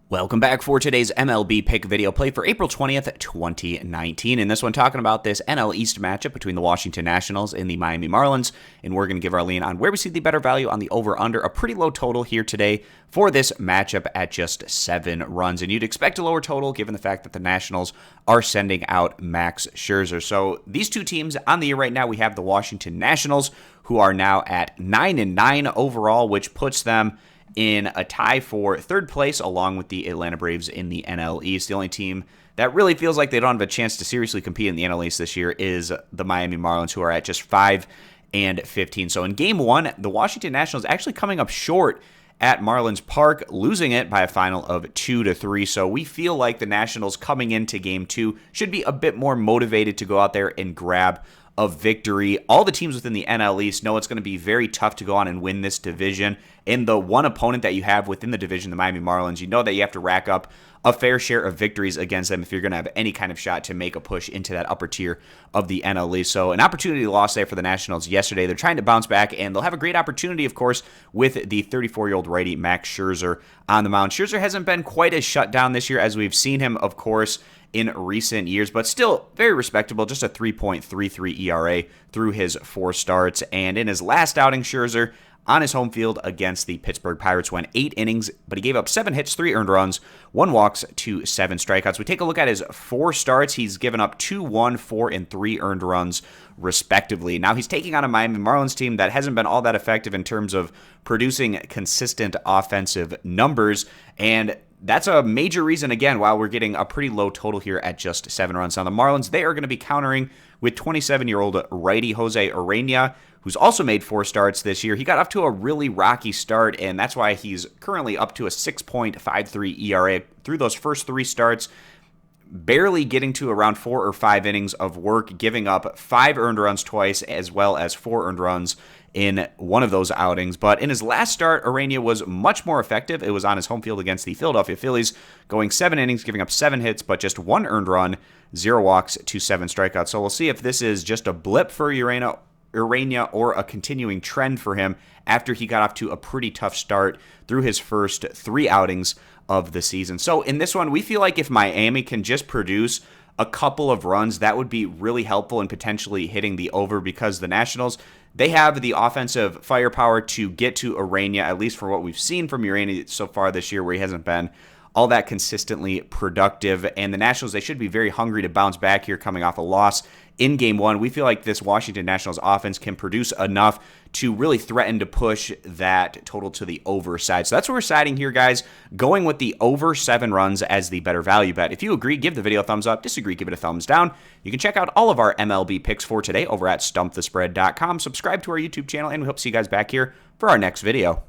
Welcome back for today's MLB pick video play for April 20th, 2019. In this one, talking about this NL East matchup between the Washington Nationals and the Miami Marlins. And we're going to give our lean on where we see the better value on the over-under. A pretty low total here today for this matchup at just 7 runs. And you'd expect a lower total given the fact that the Nationals are sending out Max Scherzer. So these two teams on the year right now, we have the Washington Nationals, who are now at 9-9 overall, which puts them in a tie for third place along with the Atlanta Braves in the NL East. The only team that really feels like they don't have a chance to seriously compete in the NL East this year is the Miami Marlins, who are at just 5-15. So in game one, the Washington Nationals actually coming up short at Marlins Park, losing it by a final of 2-3. So we feel like the Nationals coming into game two should be a bit more motivated to go out there and grab a victory. All the teams within the NL East know it's going to be very tough to go on and win this division. And the one opponent that you have within the division, the Miami Marlins, you know that you have to rack up a fair share of victories against them if you're going to have any kind of shot to make a push into that upper tier of the NL East. So an opportunity lost there for the Nationals yesterday. They're trying to bounce back, and they'll have a great opportunity, of course, with the 34-year-old righty Max Scherzer on the mound. Scherzer hasn't been quite as shut down this year as we've seen him, of course, in recent years, but still very respectable, just a 3.33 ERA through his 4 starts. And in his last outing, Scherzer on his home field against the Pittsburgh Pirates went 8 innings, but he gave up 7 hits, 3 earned runs, 1 walks to 7 strikeouts. We take a look at his 4 starts. He's given up 2, 1, 4, and 3 earned runs, respectively. Now he's taking on a Miami Marlins team that hasn't been all that effective in terms of producing consistent offensive numbers, and that's a major reason, again, why we're getting a pretty low total here at just 7 runs. Now, the Marlins, they are going to be countering with 27-year-old righty Jose Urena, who's also made 4 starts this year. He got off to a really rocky start, and that's why he's currently up to a 6.53 ERA through those first 3 starts, barely getting to around 4 or 5 innings of work, giving up 5 earned runs twice, as well as 4 earned runs in one of those outings. But in his last start, Urena was much more effective. It was on his home field against the Philadelphia Phillies, going 7 innings, giving up 7 hits, but just 1 earned run, 0 walks to 7 strikeouts. So we'll see if this is just a blip for Urena or a continuing trend for him after he got off to a pretty tough start through his first 3 outings of the season. So in this one, we feel like if Miami can just produce a couple of runs, that would be really helpful in potentially hitting the over, because the Nationals, they have the offensive firepower to get to Urena, at least for what we've seen from Urena so far this year, where he hasn't been all that consistently productive. And the Nationals, they should be very hungry to bounce back here coming off a loss in game one. We feel like this Washington Nationals offense can produce enough to really threaten to push that total to the over side. So that's what we're siding here, guys, going with the over 7 runs as the better value bet. If you agree, give the video a thumbs up. Disagree, give it a thumbs down. You can check out all of our MLB picks for today over at stumpthespread.com. Subscribe to our YouTube channel, and we hope to see you guys back here for our next video.